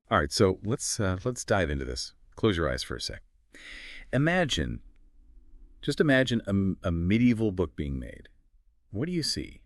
All right, so let's dive into this. Close your eyes for a sec. Imagine, just imagine a medieval book being made. What do you see?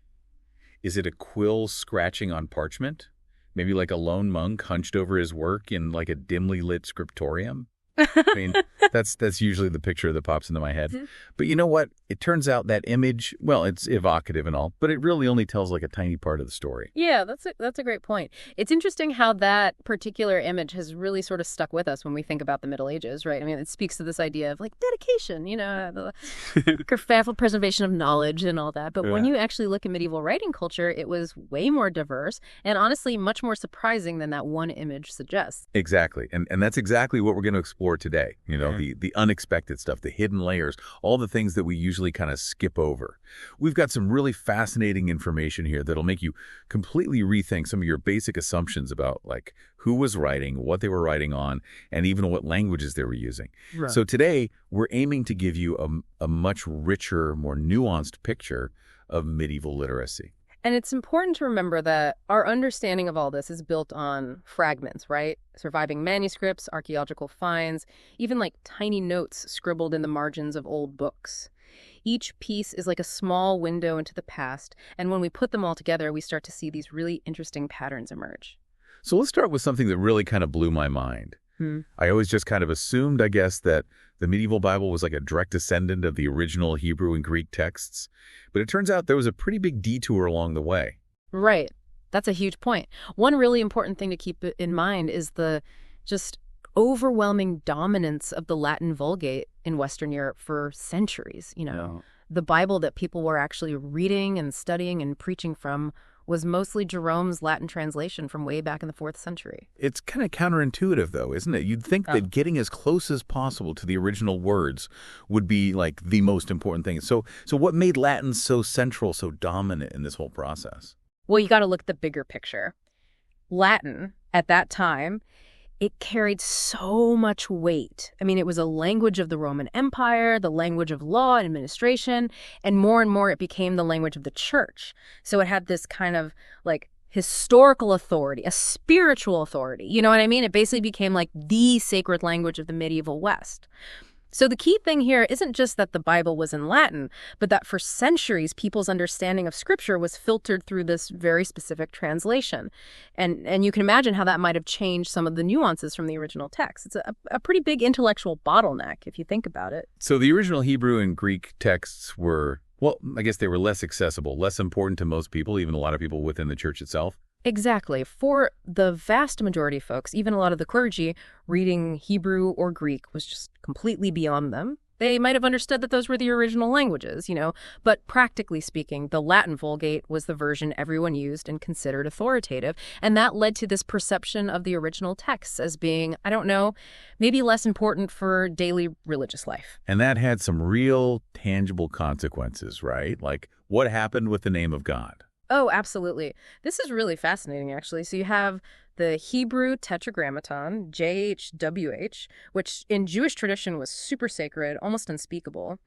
Is it a quill scratching on parchment? Maybe like a lone monk hunched over his work in like a dimly lit scriptorium? I mean, that's usually the picture that pops into my head. But you know what? It turns out that image, well, it's evocative and all, but it really only tells like a tiny part of the story. Yeah, that's a great point. It's interesting how that particular image has really sort of stuck with us when we think about the Middle Ages, right? I mean, it speaks to this idea of like dedication, the careful preservation of knowledge and all that. But when you actually look at medieval writing culture, it was way more diverse and honestly much more surprising than that one image suggests. Exactly. And that's exactly what we're going to explore today. The unexpected stuff, the hidden layers, all the things that we usually kind of skip over. We've got some really fascinating information here that'll make you completely rethink some of your basic assumptions about like who was writing, what they were writing on, and even what languages they were using. Right. So today, we're aiming to give you a much richer, more nuanced picture of medieval literacy. And it's important to remember that our understanding of all this is built on fragments, right? Surviving manuscripts, archaeological finds, even like tiny notes scribbled in the margins of old books. Each piece is like a small window into the past, and when we put them all together, we start to see these really interesting patterns emerge. So let's start with something that really kind of blew my mind. I always just kind of assumed, I guess, that the medieval Bible was like a direct descendant of the original Hebrew and Greek texts. But it turns out there was a pretty big detour along the way. Right. That's a huge point. One really important thing to keep in mind is the just overwhelming dominance of the Latin Vulgate in Western Europe for centuries. The Bible that people were actually reading and studying and preaching from was mostly Jerome's Latin translation from way back in the 4th century. It's kind of counterintuitive, though, isn't it? You'd think that getting as close as possible to the original words would be like the most important thing. So what made Latin so central, so dominant in this whole process? Well, you got to look at the bigger picture. Latin, at that time, it carried so much weight. I mean, it was a language of the Roman Empire, the language of law and administration, and more it became the language of the church. So it had this kind of like historical authority, a spiritual authority. You know what I mean? It basically became like the sacred language of the medieval West. So the key thing here isn't just that the Bible was in Latin, but that for centuries, people's understanding of Scripture was filtered through this very specific translation. And you can imagine how that might have changed some of the nuances from the original text. It's a pretty big intellectual bottleneck, if you think about it. So the original Hebrew and Greek texts were, well, I guess they were less accessible, less important to most people, even a lot of people within the church itself. Exactly. For the vast majority of folks, even a lot of the clergy, reading Hebrew or Greek was just completely beyond them. They might have understood that those were the original languages, but practically speaking, the Latin Vulgate was the version everyone used and considered authoritative, and that led to this perception of the original texts as being, I don't know, maybe less important for daily religious life. And that had some real tangible consequences, right? Like what happened with the name of God? Oh, absolutely. This is really fascinating, actually. So you have the Hebrew Tetragrammaton, JHWH, which in Jewish tradition was super sacred, almost unspeakable.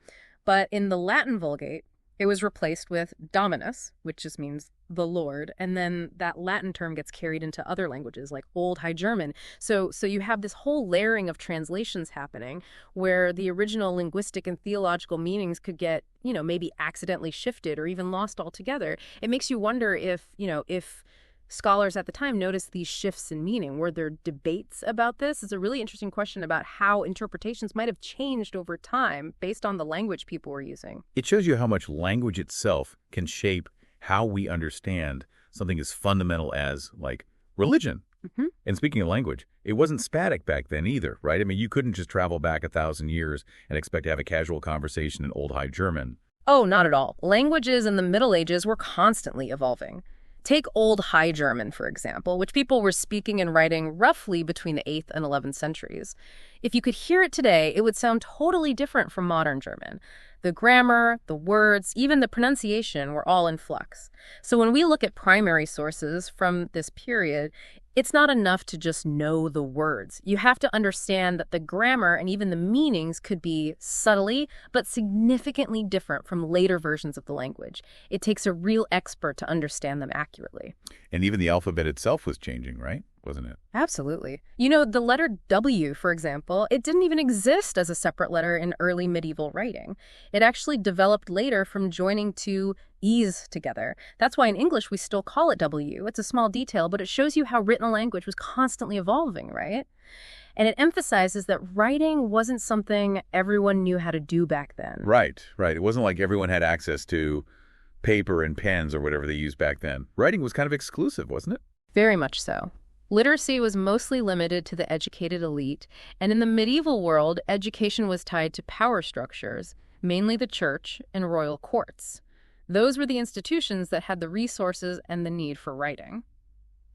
But in the Latin Vulgate, it was replaced with Dominus, which just means the Lord. And then that Latin term gets carried into other languages like Old High German. So you have this whole layering of translations happening where the original linguistic and theological meanings could get, maybe accidentally shifted or even lost altogether. It makes you wonder if scholars at the time noticed these shifts in meaning. Were there debates about this? It's a really interesting question about how interpretations might have changed over time based on the language people were using. It shows you how much language itself can shape how we understand something as fundamental as, like, religion. Mm-hmm. And speaking of language, it wasn't static back then either, right? I mean, you couldn't just travel back 1,000 years and expect to have a casual conversation in Old High German. Oh, not at all. Languages in the Middle Ages were constantly evolving. Take Old High German, for example, which people were speaking and writing roughly between the 8th and 11th centuries. If you could hear it today, it would sound totally different from modern German. The grammar, the words, even the pronunciation were all in flux. So when we look at primary sources from this period, It's not enough to just know the words. You have to understand that the grammar and even the meanings could be subtly but significantly different from later versions of the language. It takes a real expert to understand them accurately. And even the alphabet itself was changing, right? Wasn't it? Absolutely. You know, the letter W, for example, it didn't even exist as a separate letter in early medieval writing. It actually developed later from joining two E's together. That's why in English we still call it W. It's a small detail, but it shows you how written language was constantly evolving, right? And it emphasizes that writing wasn't something everyone knew how to do back then. Right, right. It wasn't like everyone had access to paper and pens or whatever they used back then. Writing was kind of exclusive, wasn't it? Very much so. Literacy was mostly limited to the educated elite, and in the medieval world, education was tied to power structures, mainly the church and royal courts. Those were the institutions that had the resources and the need for writing.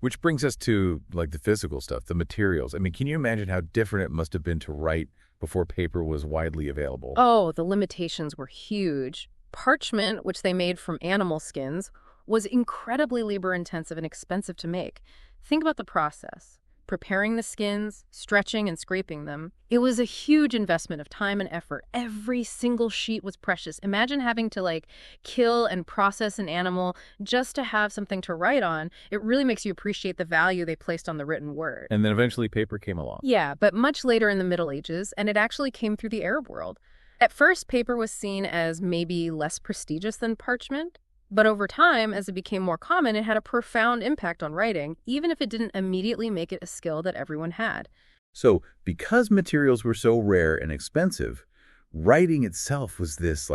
Which brings us to, like, the physical stuff, the materials. I mean, can you imagine how different it must have been to write before paper was widely available? Oh, the limitations were huge. Parchment, which they made from animal skins, was incredibly labor-intensive and expensive to make. Think about the process. Preparing the skins, stretching and scraping them. It was a huge investment of time and effort. Every single sheet was precious. Imagine having to kill and process an animal just to have something to write on. It really makes you appreciate the value they placed on the written word. And then eventually paper came along. Yeah, but much later in the Middle Ages, and it actually came through the Arab world. At first, paper was seen as maybe less prestigious than parchment. But over time, as it became more common, it had a profound impact on writing, even if it didn't immediately make it a skill that everyone had. So because materials were so rare and expensive, writing itself was this,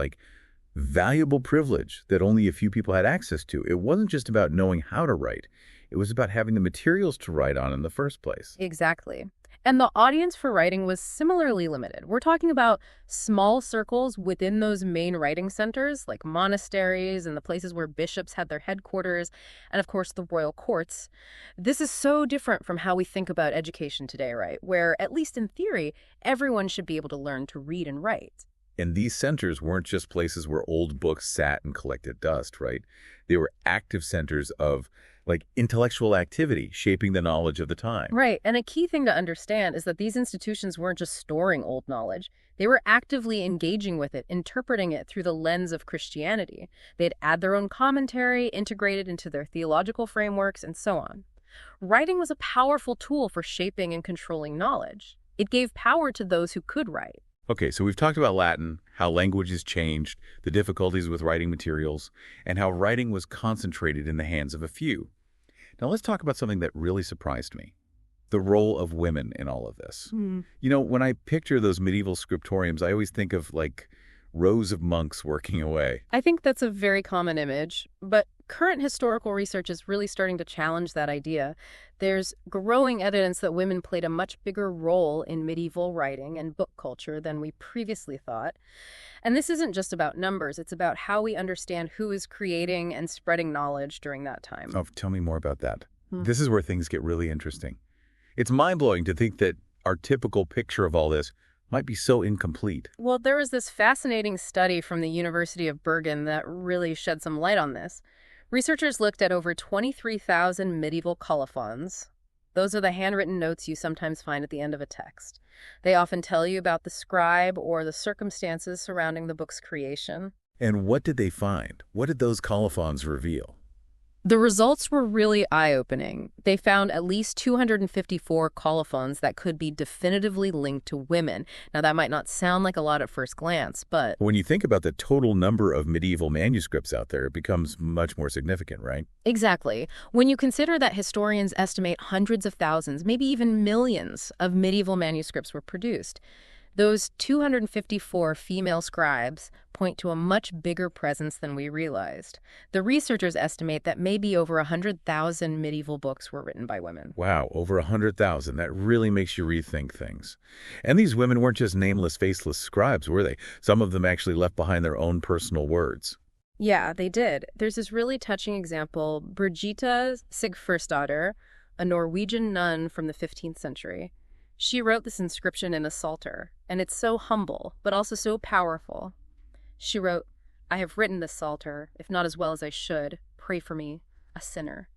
valuable privilege that only a few people had access to. It wasn't just about knowing how to write. It was about having the materials to write on in the first place. Exactly. And the audience for writing was similarly limited. We're talking about small circles within those main writing centers, like monasteries and the places where bishops had their headquarters, and of course the royal courts. This is so different from how we think about education today, right? Where, at least in theory, everyone should be able to learn to read and write. And these centers weren't just places where old books sat and collected dust, right? They were active centers of intellectual activity, shaping the knowledge of the time. Right. And a key thing to understand is that these institutions weren't just storing old knowledge. They were actively engaging with it, interpreting it through the lens of Christianity. They'd add their own commentary, integrate it into their theological frameworks, and so on. Writing was a powerful tool for shaping and controlling knowledge. It gave power to those who could write. Okay, so we've talked about Latin, how languages changed, the difficulties with writing materials, and how writing was concentrated in the hands of a few. Now let's talk about something that really surprised me. The role of women in all of this. You know, when I picture those medieval scriptoriums, I always think of rows of monks working away. I think that's a very common image, but current historical research is really starting to challenge that idea. There's growing evidence that women played a much bigger role in medieval writing and book culture than we previously thought. And this isn't just about numbers, it's about how we understand who is creating and spreading knowledge during that time. Oh, tell me more about that. This is where things get really interesting. It's mind-blowing to think that our typical picture of all this might be so incomplete. Well, there was this fascinating study from the University of Bergen that really shed some light on this. Researchers looked at over 23,000 medieval colophons. Those are the handwritten notes you sometimes find at the end of a text. They often tell you about the scribe or the circumstances surrounding the book's creation. And what did they find? What did those colophons reveal? The results were really eye-opening. They found at least 254 colophons that could be definitively linked to women. Now, that might not sound like a lot at first glance, but When you think about the total number of medieval manuscripts out there, it becomes much more significant, right? exactly. When you consider that historians estimate hundreds of thousands, maybe even millions of medieval manuscripts were produced, those 254 female scribes point to a much bigger presence than we realized. The researchers estimate that maybe over 100,000 medieval books were written by women. Wow, over 100,000. That really makes you rethink things. And these women weren't just nameless, faceless scribes, were they? Some of them actually left behind their own personal words. Yeah, they did. There's this really touching example, Birgitta Sigfusdottir, a Norwegian nun from the 15th century. She wrote this inscription in a psalter, and it's so humble, but also so powerful. She wrote, "I have written this psalter, if not as well as I should. Pray for me, a sinner."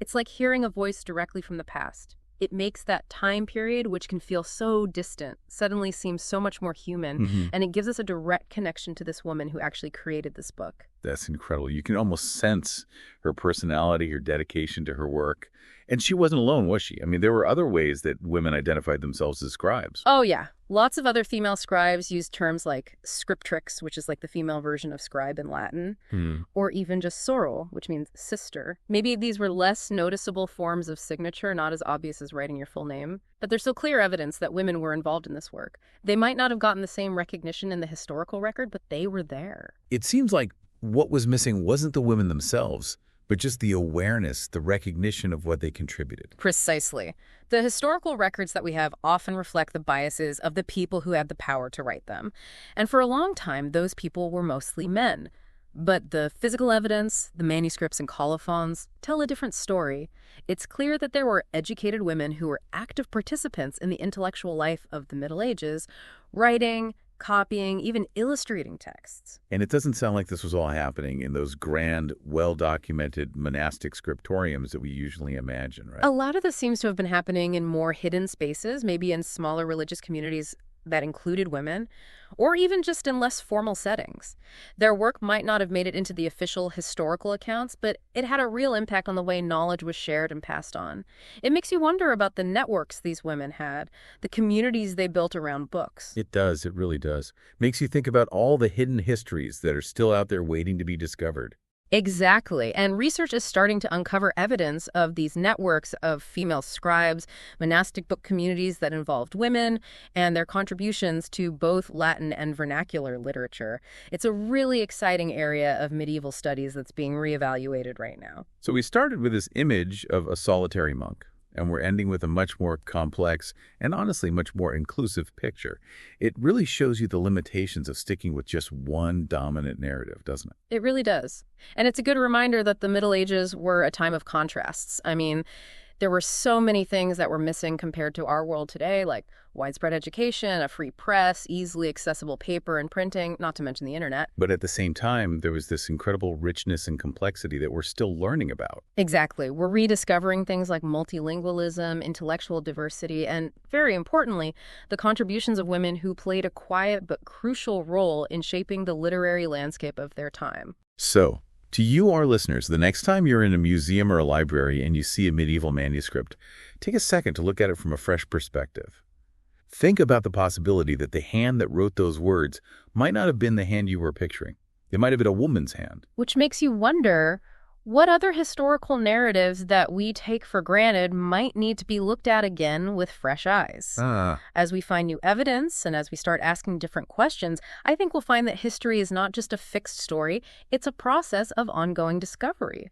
It's like hearing a voice directly from the past. It makes that time period, which can feel so distant, suddenly seem so much more human, and it gives us a direct connection to this woman who actually created this book. That's incredible. You can almost sense her personality, her dedication to her work. And she wasn't alone, was she? I mean, there were other ways that women identified themselves as scribes. Oh, yeah. Lots of other female scribes used terms like scriptrix, which is like the female version of scribe in Latin, or even just sorrel, which means sister. Maybe these were less noticeable forms of signature, not as obvious as writing your full name, but there's still clear evidence that women were involved in this work. They might not have gotten the same recognition in the historical record, but they were there. It seems like what was missing wasn't the women themselves, but just the awareness, the recognition of what they contributed. Precisely. The historical records that we have often reflect the biases of the people who had the power to write them. And for a long time, those people were mostly men. But the physical evidence, the manuscripts and colophons, tell a different story. It's clear that there were educated women who were active participants in the intellectual life of the Middle Ages, writing, copying, even illustrating texts. And it doesn't sound like this was all happening in those grand, well-documented monastic scriptoriums that we usually imagine, right? A lot of this seems to have been happening in more hidden spaces, maybe in smaller religious communities that included women, or even just in less formal settings. Their work might not have made it into the official historical accounts, but it had a real impact on the way knowledge was shared and passed on. It makes you wonder about the networks these women had, the communities they built around books. It does. It really does. Makes you think about all the hidden histories that are still out there waiting to be discovered. Exactly. And research is starting to uncover evidence of these networks of female scribes, monastic book communities that involved women, and their contributions to both Latin and vernacular literature. It's a really exciting area of medieval studies that's being reevaluated right now. So we started with this image of a solitary monk, and we're ending with a much more complex and honestly much more inclusive picture. It really shows you the limitations of sticking with just one dominant narrative, doesn't it? It really does. And it's a good reminder that the Middle Ages were a time of contrasts. I mean, there were so many things that were missing compared to our world today, like widespread education, a free press, easily accessible paper and printing, not to mention the internet. But at the same time, there was this incredible richness and complexity that we're still learning about. Exactly. We're rediscovering things like multilingualism, intellectual diversity, and very importantly, the contributions of women who played a quiet but crucial role in shaping the literary landscape of their time. So, to you, our listeners, the next time you're in a museum or a library and you see a medieval manuscript, take a second to look at it from a fresh perspective. Think about the possibility that the hand that wrote those words might not have been the hand you were picturing. It might have been a woman's hand. Which makes you wonder, what other historical narratives that we take for granted might need to be looked at again with fresh eyes? As we find new evidence and as we start asking different questions, I think we'll find that history is not just a fixed story, it's a process of ongoing discovery.